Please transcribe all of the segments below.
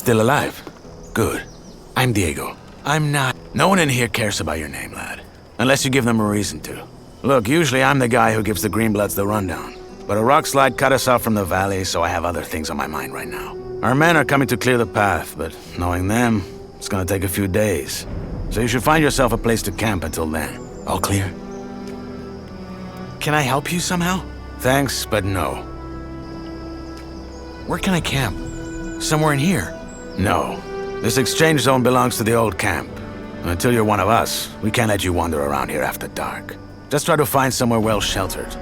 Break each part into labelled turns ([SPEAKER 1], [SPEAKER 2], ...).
[SPEAKER 1] still alive? Good. I'm Diego. I'm not... No one in here cares about your name, lad. Unless you give them a reason to. Look, usually I'm the guy who gives the Greenbloods the rundown. But a rock slide cut us off from the valley, so I have other things on my mind right now. Our men are coming to clear the path, but knowing them, it's gonna take a few days. So you should find yourself a place to camp until then. All clear? Can I help you somehow? Thanks, but no. Where can I camp? Somewhere in here? No. This exchange zone belongs to the old camp. Until you're one of us, we can't let you wander around here after dark. Just try to find somewhere well sheltered.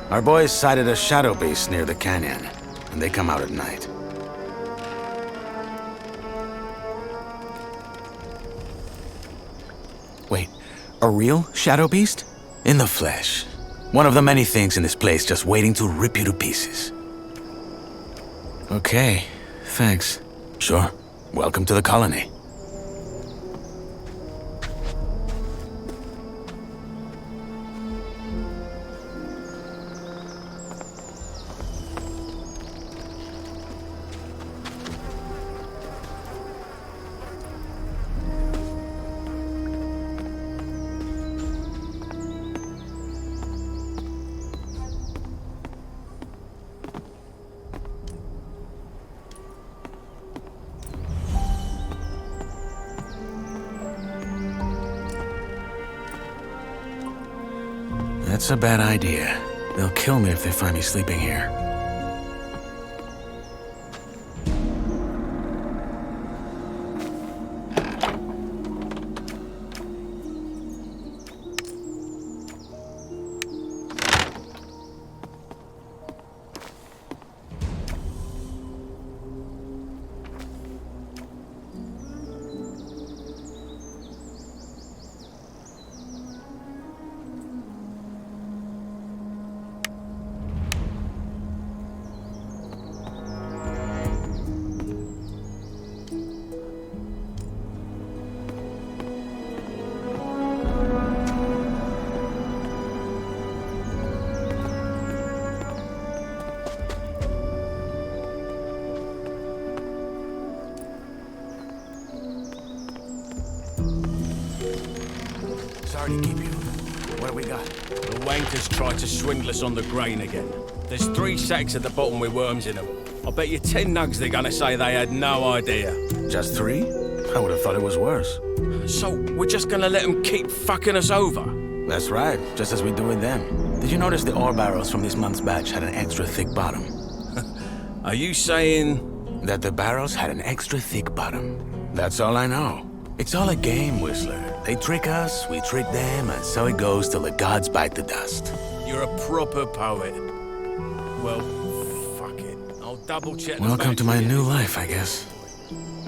[SPEAKER 1] Our boys sighted a shadow beast near the canyon, and they come out at night. Wait, a real shadow beast? In the flesh. One of the many things in this place just waiting to rip you to pieces. Okay, thanks. Sure. Welcome to the colony. That's a bad idea. They'll kill me if they find me sleeping here. Sorry to keep you. What do we got?
[SPEAKER 2] The wankers tried to swindle us on the grain again. There's 3 sacks at the bottom with worms in them. I bet you 10 nugs they're gonna say they had no idea.
[SPEAKER 1] Just 3? I would have thought it was worse.
[SPEAKER 2] So, we're just gonna let them keep fucking us over?
[SPEAKER 1] That's right, just as we do with them. Did you notice the ore barrels from this month's batch had an extra thick bottom?
[SPEAKER 2] Are you saying...
[SPEAKER 1] That the barrels had an extra thick bottom. That's all I know. It's all a game, Whistler. They trick us, we trick them, and so it goes till the gods bite the dust.
[SPEAKER 2] You're a proper poet. Well, fuck it. I'll double check.
[SPEAKER 1] Welcome to my new life, I guess.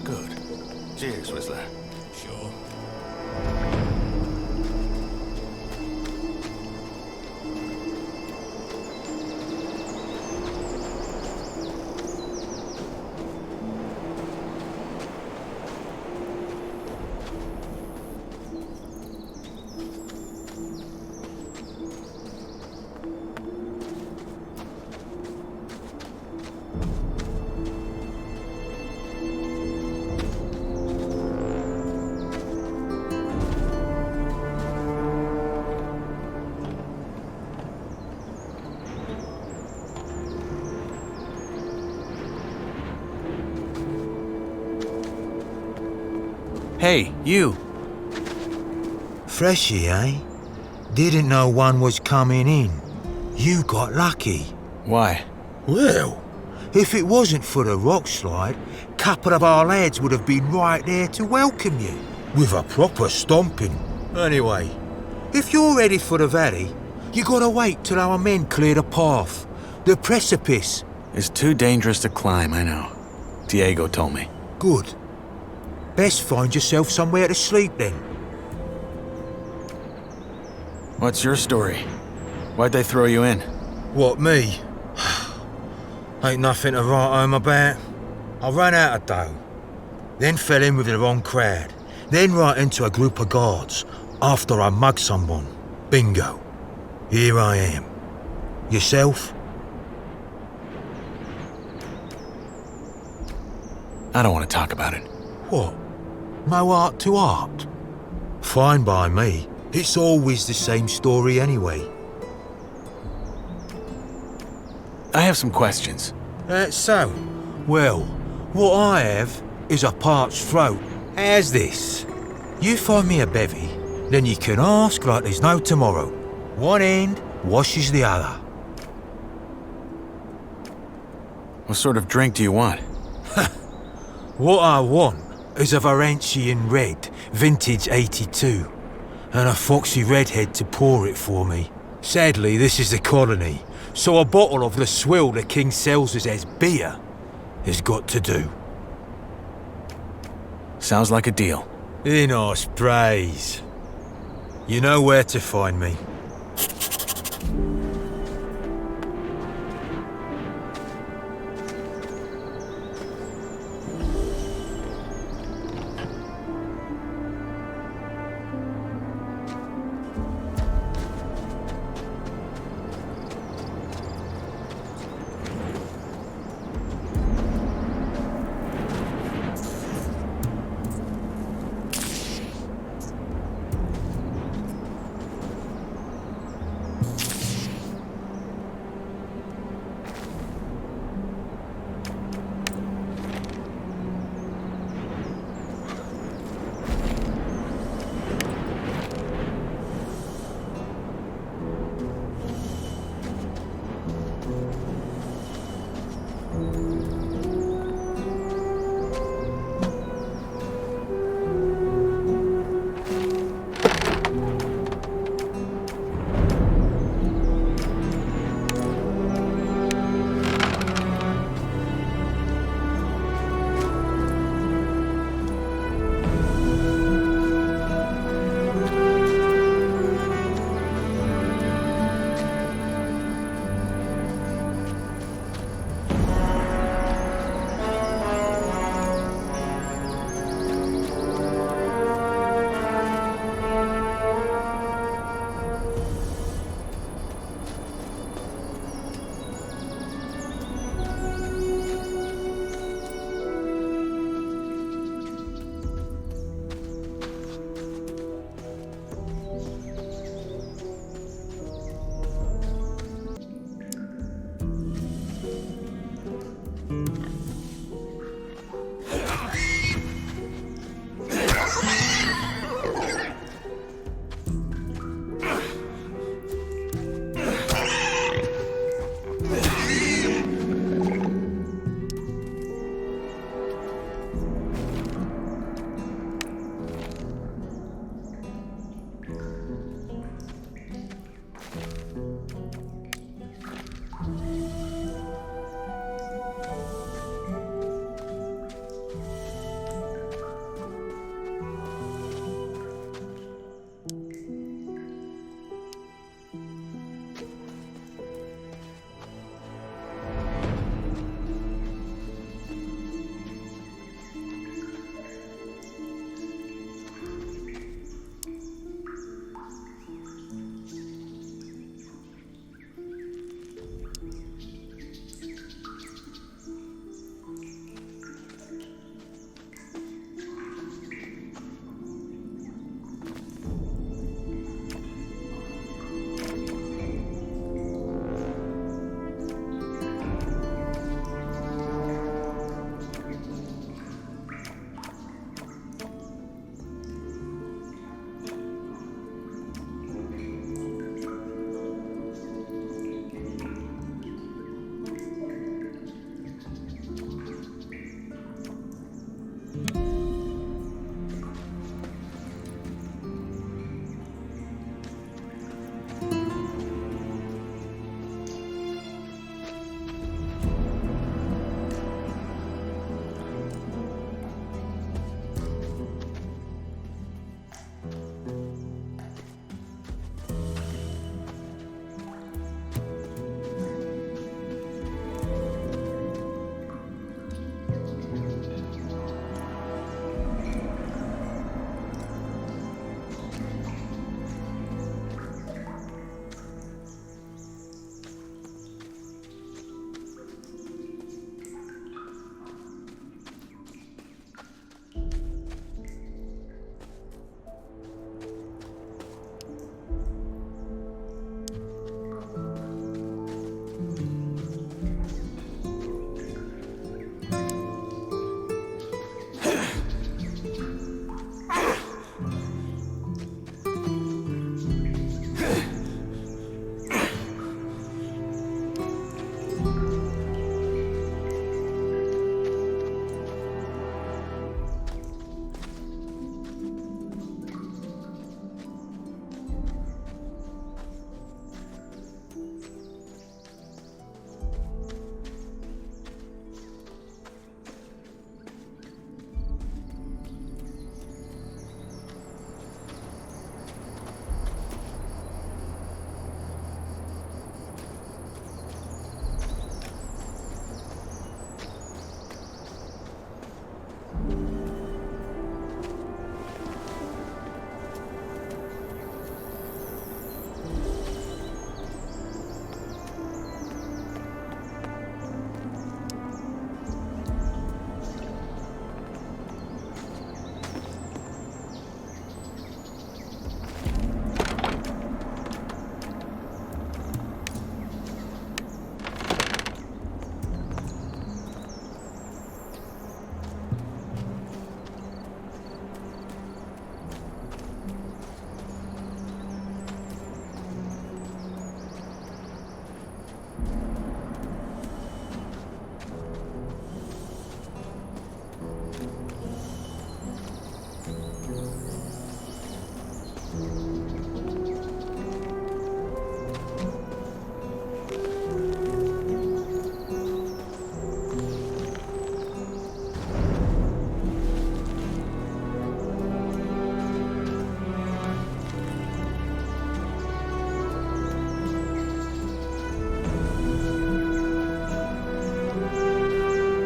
[SPEAKER 1] Good. Cheers, Whistler.
[SPEAKER 2] Sure.
[SPEAKER 1] Hey, you.
[SPEAKER 3] Freshy, eh? Didn't know one was coming in. You got lucky.
[SPEAKER 1] Why?
[SPEAKER 3] Well, if it wasn't for the rock slide, couple of our lads would have been right there to welcome you. With a proper stomping. Anyway, if you're ready for the valley, you gotta wait till our men clear the path. The precipice.
[SPEAKER 1] It's too dangerous to climb, I know. Diego told me.
[SPEAKER 3] Good. Best find yourself somewhere to sleep then.
[SPEAKER 1] What's your story? Why'd they throw you in?
[SPEAKER 3] What, me? Ain't nothing to write home about. I ran out of dough. Then fell in with the wrong crowd. Then right into a group of guards. After I mugged someone. Bingo. Here I am. Yourself?
[SPEAKER 1] I don't want to talk about it.
[SPEAKER 3] What? No art to art? Fine by me. It's always the same story anyway.
[SPEAKER 1] I have some questions.
[SPEAKER 3] That's so. Well, what I have is a parched throat. How's this? You find me a bevy, then you can ask like there's no tomorrow. One end washes the other.
[SPEAKER 1] What sort of drink do you want?
[SPEAKER 3] What I want is a Varantian Red, vintage 82, and a foxy redhead to pour it for me. Sadly, this is the colony, so a bottle of the swill the king sells us as beer has got to do.
[SPEAKER 1] Sounds like a deal.
[SPEAKER 3] In us praise. You know where to find me.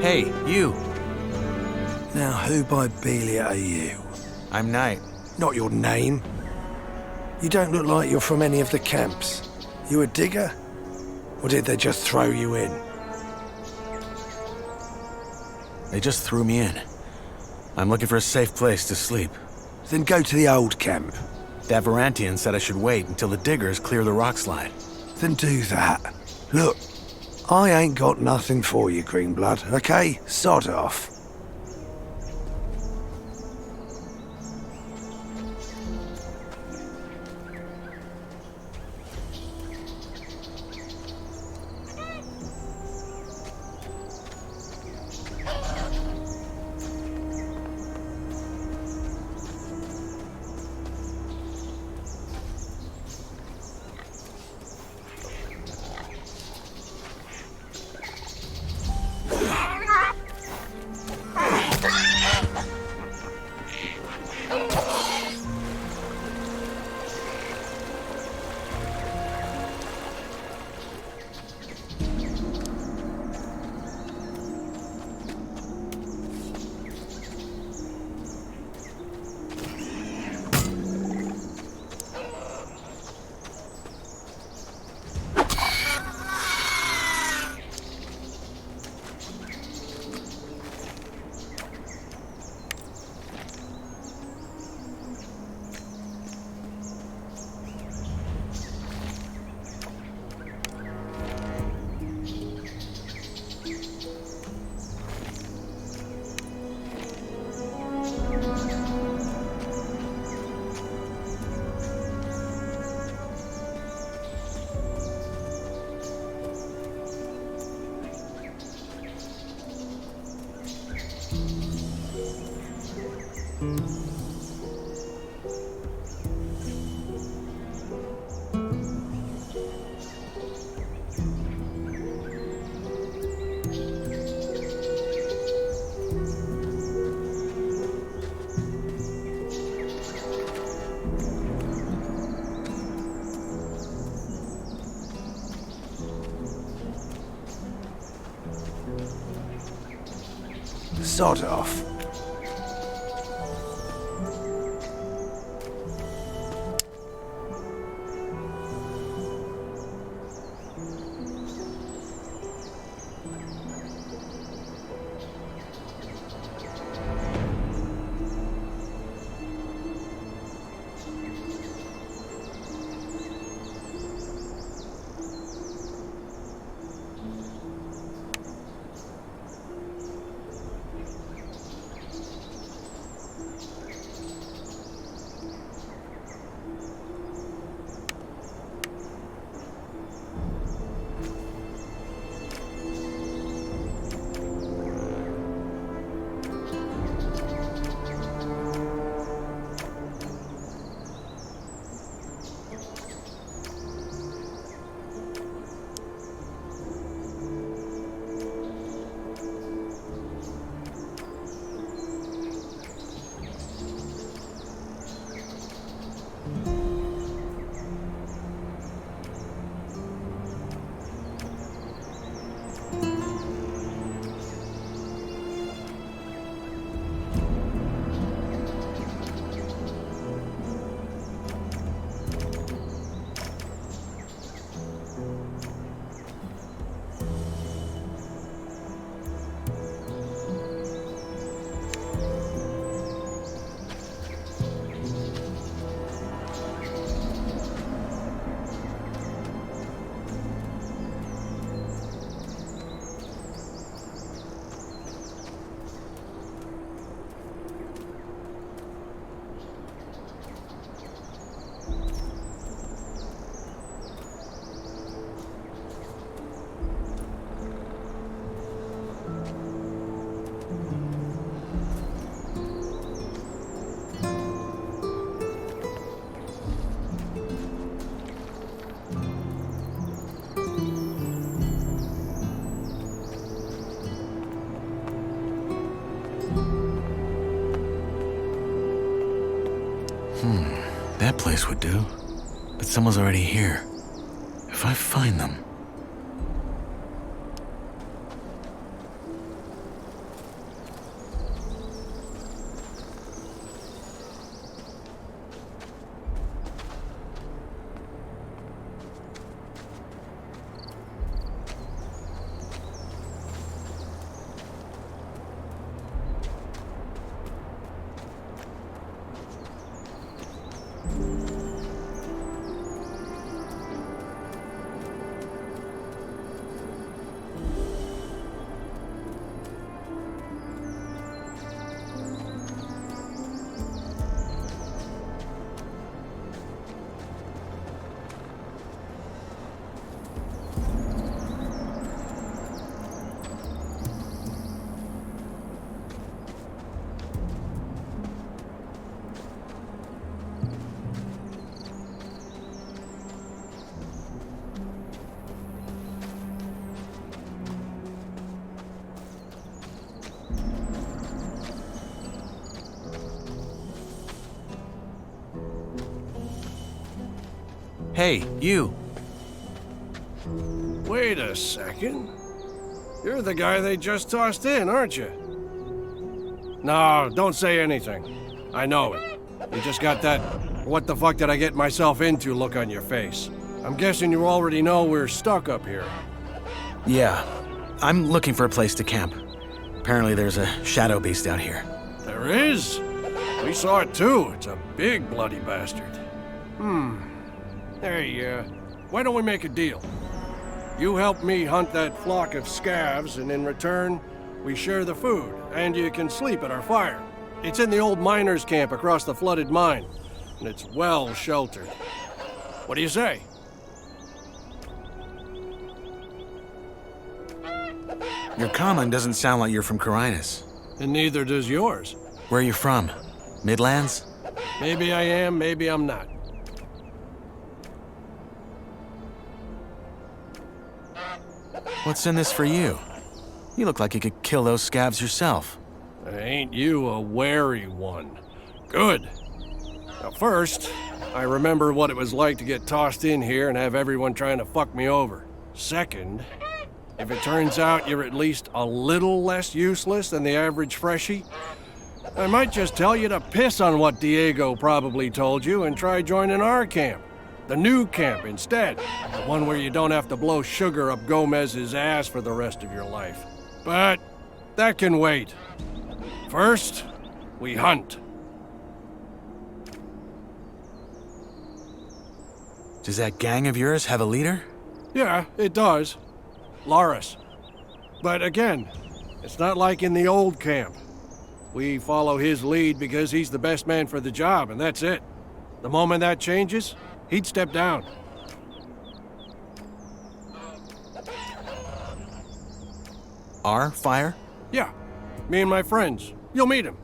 [SPEAKER 1] Hey, you!
[SPEAKER 4] Now, who by Belia are you?
[SPEAKER 1] I'm Knight.
[SPEAKER 4] Not your name. You don't look like you're from any of the camps. You a digger? Or did they just throw you in?
[SPEAKER 1] They just threw me in. I'm looking for a safe place to sleep.
[SPEAKER 4] Then go to the old camp.
[SPEAKER 1] That Varantian said I should wait until the diggers clear the rock slide.
[SPEAKER 4] Then do that. Look, I ain't got nothing for you, Greenblood, okay? Sod off. Sod off.
[SPEAKER 1] That place would do. But someone's already here. If I find them... Hey, you.
[SPEAKER 5] Wait a second. You're the guy they just tossed in, aren't you? No, don't say anything. I know it. You just got that what the fuck did I get myself into look on your face. I'm guessing you already know we're stuck up here.
[SPEAKER 1] Yeah. I'm looking for a place to camp. Apparently there's a shadow beast out here.
[SPEAKER 5] There is? We saw it too. It's a big bloody bastard. Hey, why don't we make a deal? You help me hunt that flock of scavs, and in return, we share the food, and you can sleep at our fire. It's in the old miners' camp across the flooded mine, and it's well sheltered. What do you say?
[SPEAKER 1] Your comment doesn't sound like you're from Carinus.
[SPEAKER 5] And neither does yours.
[SPEAKER 1] Where are you from? Midlands?
[SPEAKER 5] Maybe I am, maybe I'm not.
[SPEAKER 1] What's in this for you? You look like you could kill those scavs yourself.
[SPEAKER 5] Ain't you a wary one? Good. Now first, I remember what it was like to get tossed in here and have everyone trying to fuck me over. Second, if it turns out you're at least a little less useless than the average freshie, I might just tell you to piss on what Diego probably told you and try joining our camp. The new camp instead. The one where you don't have to blow sugar up Gomez's ass for the rest of your life. But that can wait. First, we hunt.
[SPEAKER 1] Does that gang of yours have a leader?
[SPEAKER 5] Yeah, it does. Nyras. But again, it's not like in the old camp. We follow his lead because he's the best man for the job, and that's it. The moment that changes, he'd step down.
[SPEAKER 1] Our fire?
[SPEAKER 5] Yeah, me and my friends. You'll meet him.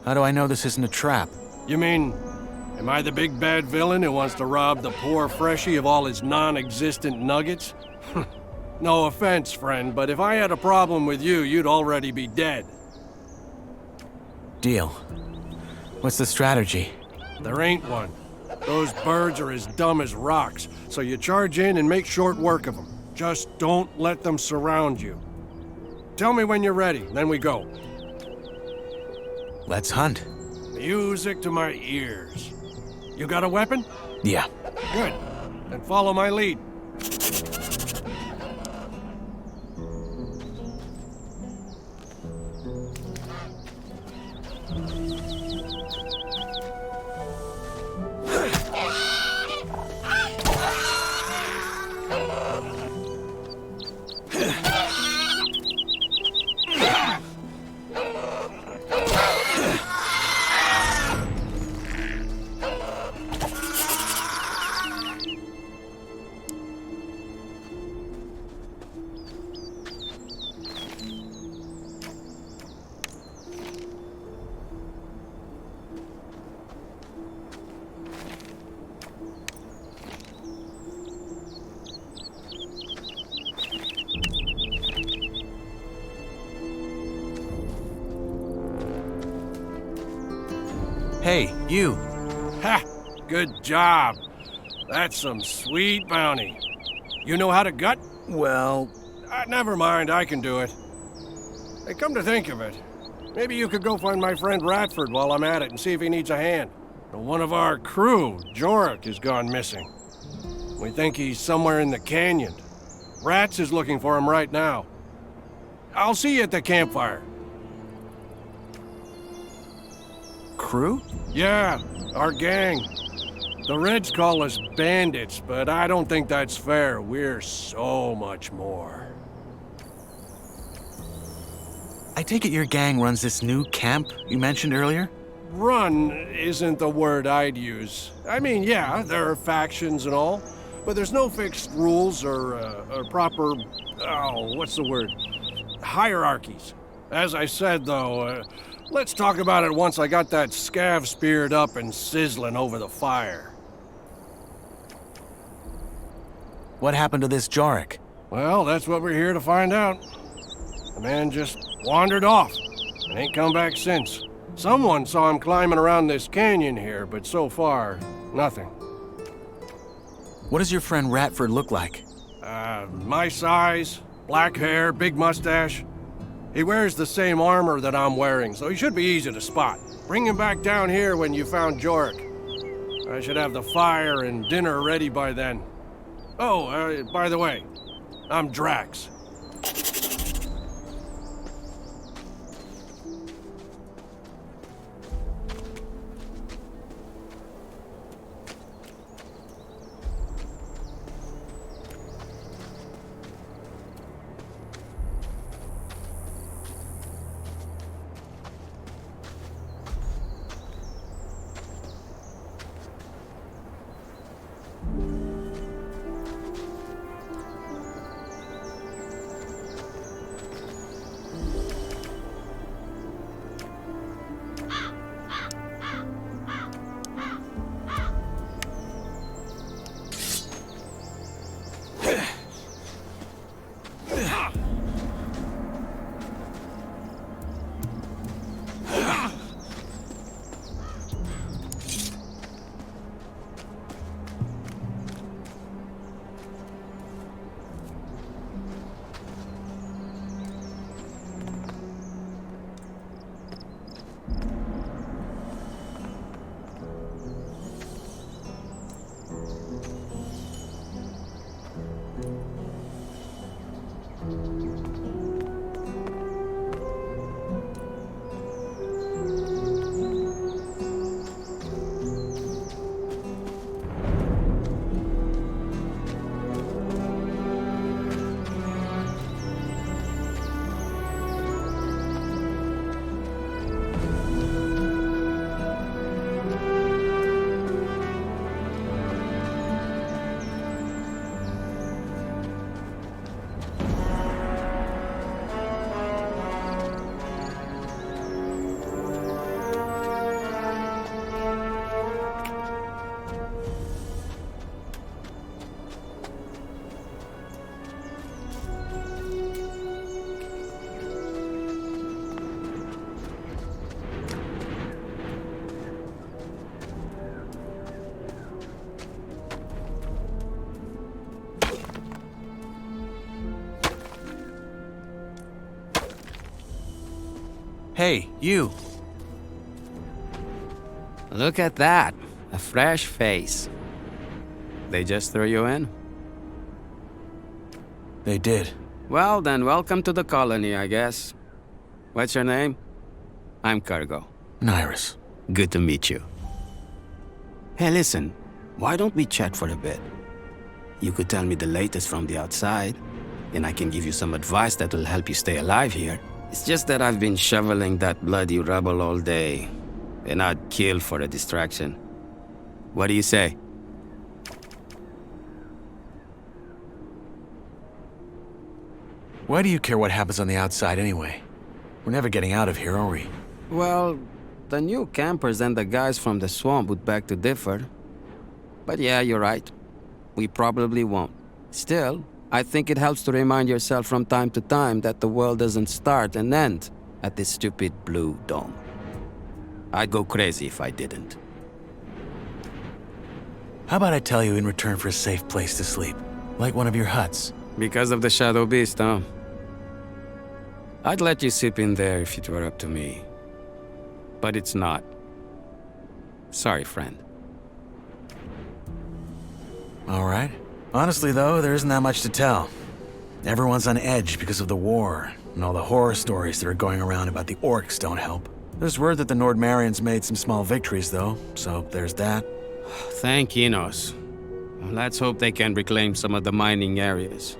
[SPEAKER 1] How do I know this isn't a trap?
[SPEAKER 5] You mean, am I the big bad villain who wants to rob the poor freshie of all his non-existent nuggets? No offense, friend, but if I had a problem with you, you'd already be dead.
[SPEAKER 1] Deal. What's the strategy?
[SPEAKER 5] There ain't one. Those birds are as dumb as rocks, so you charge in and make short work of them. Just don't let them surround you. Tell me when you're ready, then we go.
[SPEAKER 1] Let's hunt.
[SPEAKER 5] Music to my ears. You got a weapon?
[SPEAKER 1] Yeah.
[SPEAKER 5] Good. Then follow my lead.
[SPEAKER 1] Hey, you.
[SPEAKER 5] Ha! Good job. That's some sweet bounty. You know how to gut?
[SPEAKER 1] Well,
[SPEAKER 5] Never mind, I can do it. Hey, come to think of it, maybe you could go find my friend Ratford while I'm at it and see if he needs a hand. One of our crew, Jorik, has gone missing. We think he's somewhere in the canyon. Rats is looking for him right now. I'll see you at the campfire.
[SPEAKER 1] crew?
[SPEAKER 5] Yeah, our gang. The Reds call us bandits, but I don't think that's fair. We're so much more.
[SPEAKER 1] I take it your gang runs this new camp you mentioned earlier?
[SPEAKER 5] Run isn't the word I'd use. I mean, yeah, there are factions and all, but there's no fixed rules or proper, what's the word? Hierarchies. As I said, though, let's talk about it once I got that scav speared up and sizzling over the fire.
[SPEAKER 1] What happened to this Jorik?
[SPEAKER 5] Well, that's what we're here to find out. The man just wandered off and ain't come back since. Someone saw him climbing around this canyon here, but so far, nothing.
[SPEAKER 1] What does your friend Ratford look like?
[SPEAKER 5] My size, black hair, big mustache. He wears the same armor that I'm wearing, so he should be easy to spot. Bring him back down here when you found Jorek. I should have the fire and dinner ready by then. Oh, by the way, I'm Drax.
[SPEAKER 1] Hey, you.
[SPEAKER 6] Look at that. A fresh face. They just threw you in?
[SPEAKER 1] They did.
[SPEAKER 6] Well, then welcome to the colony, I guess. What's your name? I'm Cargo.
[SPEAKER 1] Nyras.
[SPEAKER 6] Good to meet you. Hey, listen. Why don't we chat for a bit? You could tell me the latest from the outside, and I can give you some advice that will help you stay alive here. It's just that I've been shoveling that bloody rubble all day, and I'd kill for a distraction. What do you say?
[SPEAKER 1] Why do you care what happens on the outside anyway? We're never getting out of here, are we?
[SPEAKER 6] Well, the new campers and the guys from the swamp would beg to differ. But yeah, you're right. We probably won't. Still, I think it helps to remind yourself from time to time that the world doesn't start and end at this stupid blue dome. I'd go crazy if I didn't.
[SPEAKER 1] How about I tell you in return for a safe place to sleep? Like one of your huts.
[SPEAKER 6] Because of the Shadow Beast, huh? I'd let you sleep in there if it were up to me. But it's not. Sorry, friend.
[SPEAKER 1] All right. Honestly, though, there isn't that much to tell. Everyone's on edge because of the war, and all the horror stories that are going around about the orcs don't help. There's word that the Nordmarians made some small victories, though, so there's that.
[SPEAKER 6] Thank Enos. Let's hope they can reclaim some of the mining areas.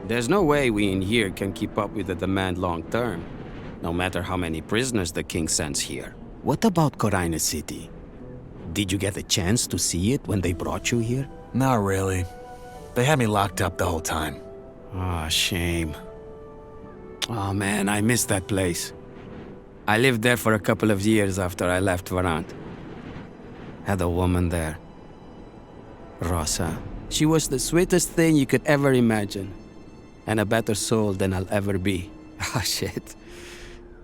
[SPEAKER 6] There's no way we in here can keep up with the demand long term, no matter how many prisoners the king sends here. What about Corina City? Did you get a chance to see it when they brought you here?
[SPEAKER 1] Not really. They had me locked up the whole time.
[SPEAKER 6] Ah, shame. Oh man, I miss that place. I lived there for a couple of years after I left Varant. Had a woman there. Rosa. She was the sweetest thing you could ever imagine. And a better soul than I'll ever be. Ah, shit.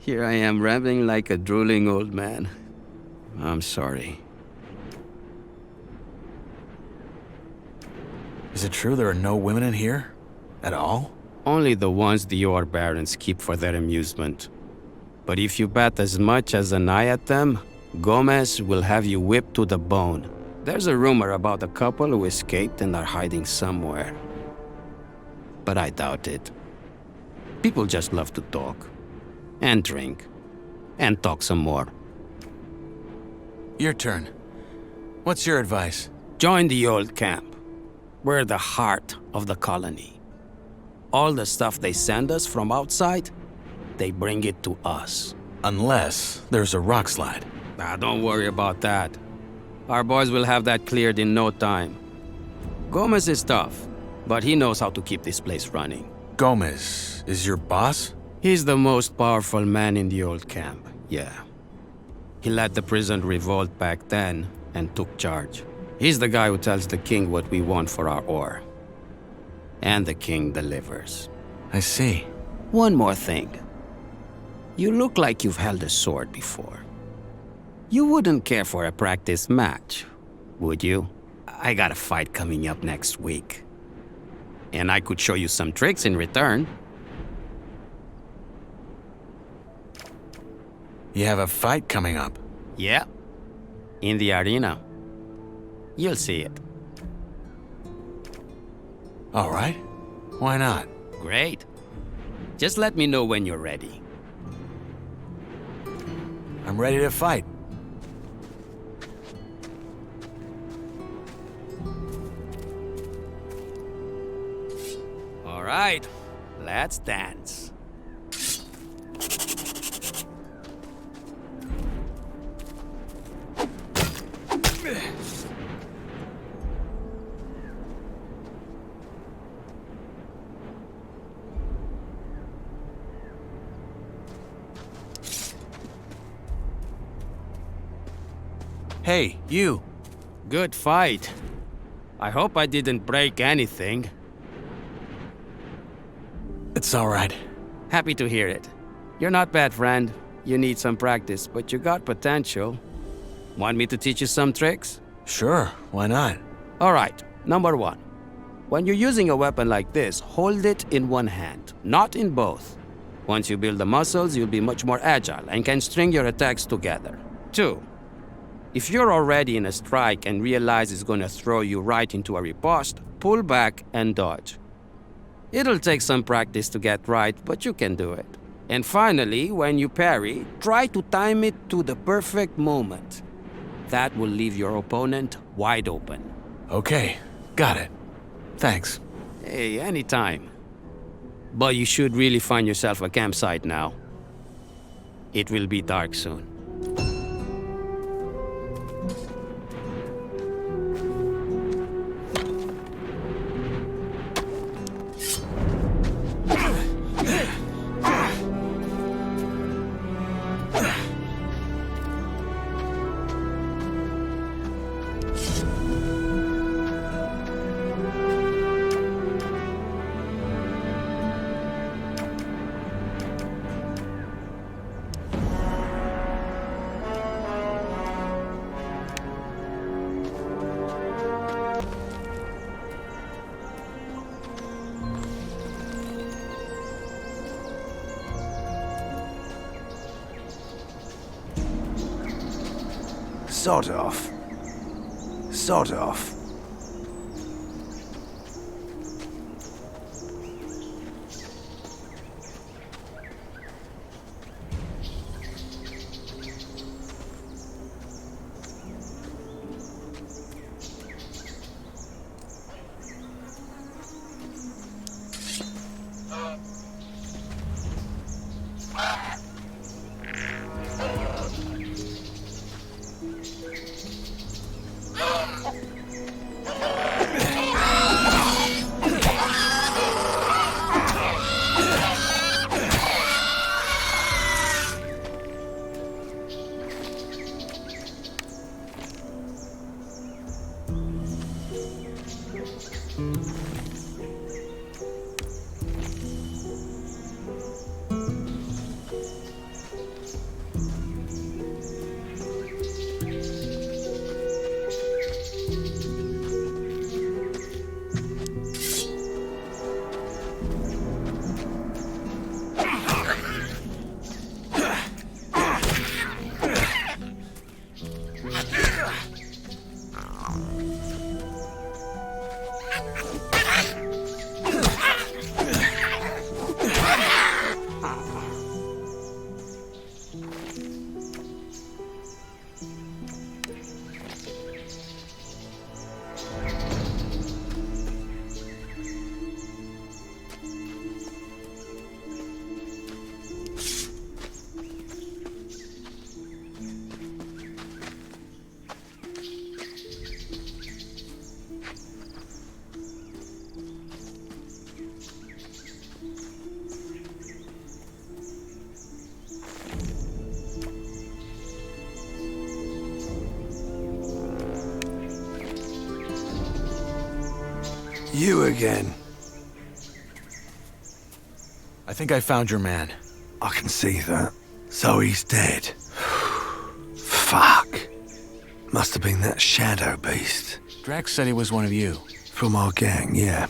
[SPEAKER 6] Here I am rambling like a drooling old man. I'm sorry.
[SPEAKER 1] Is it true there are no women in here? At all?
[SPEAKER 6] Only the ones the Yor barons keep for their amusement. But if you bet as much as an eye at them, Gomez will have you whipped to the bone. There's a rumor about a couple who escaped and are hiding somewhere. But I doubt it. People just love to talk. And drink. And talk some more.
[SPEAKER 1] Your turn. What's your advice?
[SPEAKER 6] Join the old camp. We're the heart of the colony. All the stuff they send us from outside, they bring it to us.
[SPEAKER 1] Unless there's a rock slide.
[SPEAKER 6] Don't worry about that. Our boys will have that cleared in no time. Gomez is tough, but he knows how to keep this place running.
[SPEAKER 1] Gomez is your boss?
[SPEAKER 6] He's the most powerful man in the old camp, yeah. He led the prison revolt back then and took charge. He's the guy who tells the king what we want for our ore. And the king delivers.
[SPEAKER 1] I see.
[SPEAKER 6] One more thing. You look like you've held a sword before. You wouldn't care for a practice match, would you? I got a fight coming up next week. And I could show you some tricks in return.
[SPEAKER 1] You have a fight coming up?
[SPEAKER 6] Yeah. In the arena. You'll see it.
[SPEAKER 1] All right. Why not?
[SPEAKER 6] Great. Just let me know when you're ready.
[SPEAKER 1] I'm ready to fight.
[SPEAKER 6] All right. Let's dance.
[SPEAKER 1] Hey, you.
[SPEAKER 6] Good fight. I hope I didn't break anything.
[SPEAKER 1] It's all right.
[SPEAKER 6] Happy to hear it. You're not bad, friend. You need some practice, but you got potential. Want me to teach you some tricks?
[SPEAKER 1] Sure, why not?
[SPEAKER 6] All right, number one. When you're using a weapon like this, hold it in one hand, not in both. Once you build the muscles, you'll be much more agile and can string your attacks together. Two, if you're already in a strike and realize it's gonna throw you right into a riposte, pull back and dodge. It'll take some practice to get right, but you can do it. And finally, when you parry, try to time it to the perfect moment. That will leave your opponent wide open.
[SPEAKER 1] Okay, got it. Thanks.
[SPEAKER 6] Hey, anytime. But you should really find yourself a campsite now. It will be dark soon.
[SPEAKER 4] Sod off. Sod off. You again.
[SPEAKER 1] I think I found your man.
[SPEAKER 4] I can see that. So he's dead. Fuck. Must have been that shadow beast.
[SPEAKER 1] Drax said he was one of you.
[SPEAKER 4] From our gang, yeah.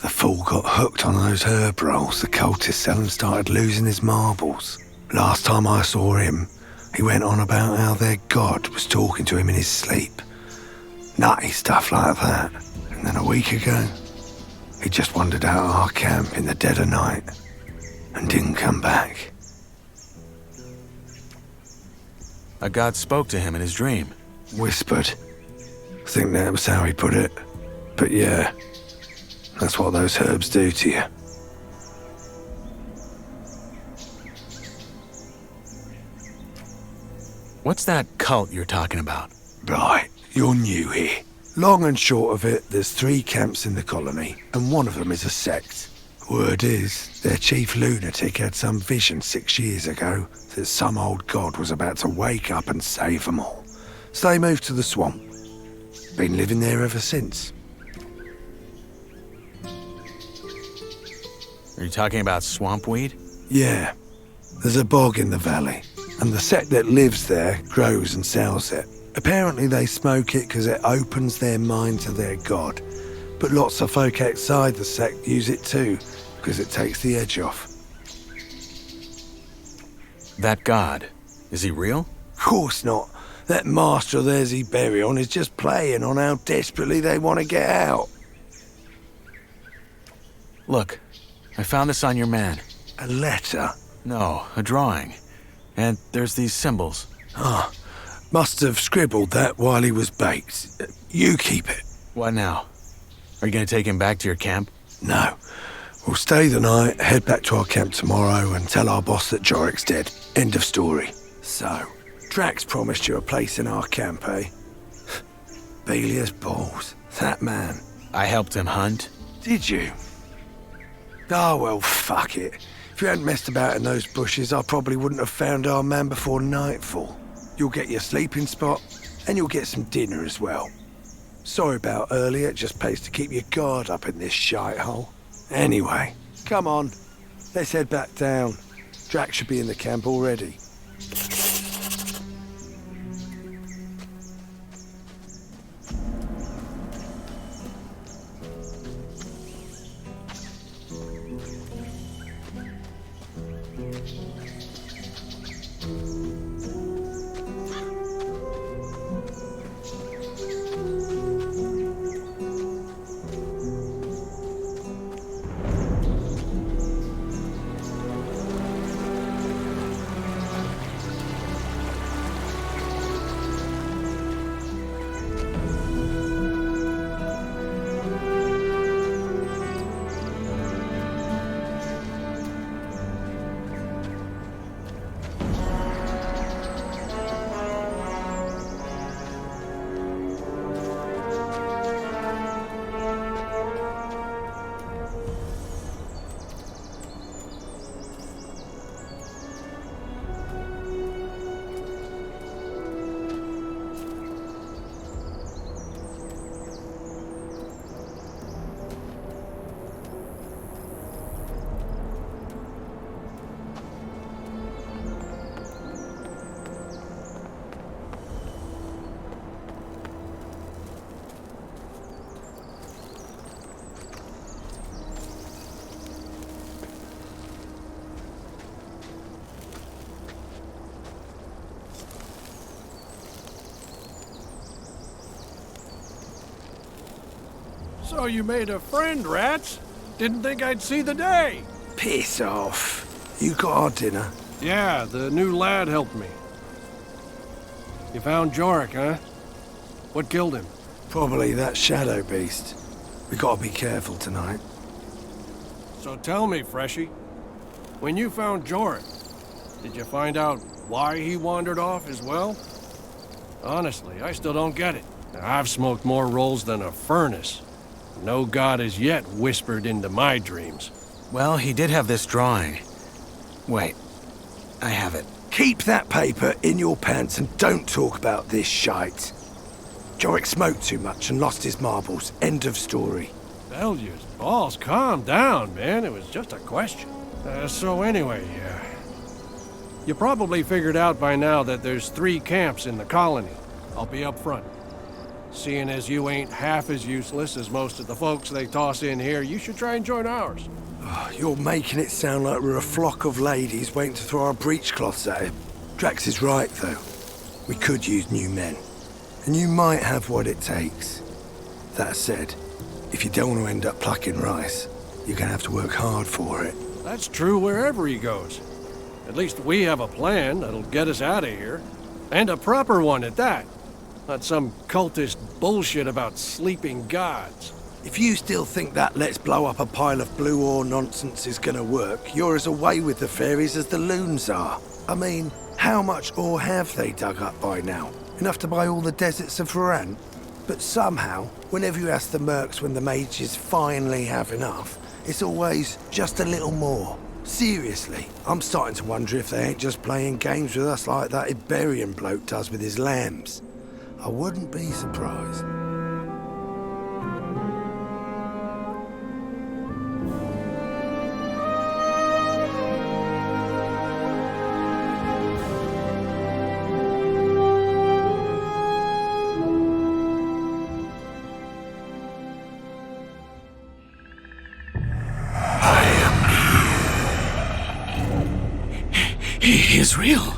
[SPEAKER 4] The fool got hooked on those herb rolls the cultists sell and started losing his marbles. Last time I saw him, he went on about how their god was talking to him in his sleep. Nutty stuff like that. And then a week ago, he just wandered out of our camp in the dead of night and didn't come back.
[SPEAKER 1] A god spoke to him in his dream.
[SPEAKER 4] Whispered. I think that was how he put it. But yeah, that's what those herbs do to you.
[SPEAKER 1] What's that cult you're talking about?
[SPEAKER 4] Right, you're new here. Long and short of it, there's 3 camps in the colony, and one of them is a sect. Word is, their chief lunatic had some vision 6 years ago that some old god was about to wake up and save them all. So they moved to the swamp. Been living there ever since.
[SPEAKER 1] Are you talking about swamp weed?
[SPEAKER 4] Yeah, there's a bog in the valley, and the sect that lives there grows and sells it. Apparently they smoke it because it opens their mind to their god. But lots of folk outside the sect use it too, because it takes the edge off.
[SPEAKER 1] That god, is he real?
[SPEAKER 4] Of course not. That master of theirs he bury on is just playing on how desperately they want to get out.
[SPEAKER 1] Look, I found this on your man.
[SPEAKER 4] A letter?
[SPEAKER 1] No, a drawing. And there's these symbols.
[SPEAKER 4] Ah, must have scribbled that while he was baked. You keep it.
[SPEAKER 1] What now? Are you gonna take him back to your camp?
[SPEAKER 4] No. We'll stay the night, head back to our camp tomorrow and tell our boss that Jorik's dead. End of story. So, Drax promised you a place in our camp, eh? Belia's balls. That man.
[SPEAKER 1] I helped him hunt.
[SPEAKER 4] Did you? Oh, well, fuck it. If you hadn't messed about in those bushes, I probably wouldn't have found our man before nightfall. You'll get your sleeping spot, and you'll get some dinner as well. Sorry about earlier, it just pays to keep your guard up in this shithole. Anyway, come on. Let's head back down. Drax should be in the camp already.
[SPEAKER 5] So you made a friend, Rats? Didn't think I'd see the day.
[SPEAKER 4] Piss off. You got our dinner?
[SPEAKER 5] Yeah, the new lad helped me. You found Jorik, huh? What killed him?
[SPEAKER 4] Probably that shadow beast. We gotta be careful tonight.
[SPEAKER 5] So tell me, Freshie, when you found Jorah, did you find out why he wandered off as well? Honestly, I still don't get it. I've smoked more rolls than a furnace. No god has yet whispered into my dreams.
[SPEAKER 1] Well, he did have this drawing. Wait, I have it.
[SPEAKER 4] Keep that paper in your pants and don't talk about this shite. Jorik smoked too much and lost his marbles. End of story.
[SPEAKER 5] Bellius, balls, calm down, man. It was just a question. So anyway, you probably figured out by now that there's 3 camps in the colony. I'll be up front. Seeing as you ain't half as useless as most of the folks they toss in here, you should try and join ours.
[SPEAKER 4] You're making it sound like we're a flock of ladies waiting to throw our breechcloths at him. Drax is right, though. We could use new men. And you might have what it takes. That said, if you don't want to end up plucking rice, you're gonna have to work hard for it.
[SPEAKER 5] That's true wherever he goes. At least we have a plan that'll get us out of here. And a proper one at that. Not some cultist bullshit about sleeping gods.
[SPEAKER 4] If you still think that let's blow up a pile of blue ore nonsense is gonna work, you're as away with the fairies as the loons are. I mean, how much ore have they dug up by now? Enough to buy all the deserts of Varan? But somehow, whenever you ask the mercs when the mages finally have enough, it's always just a little more. Seriously, I'm starting to wonder if they ain't just playing games with us like that Iberian bloke does with his lambs. I wouldn't be surprised.
[SPEAKER 1] He is real.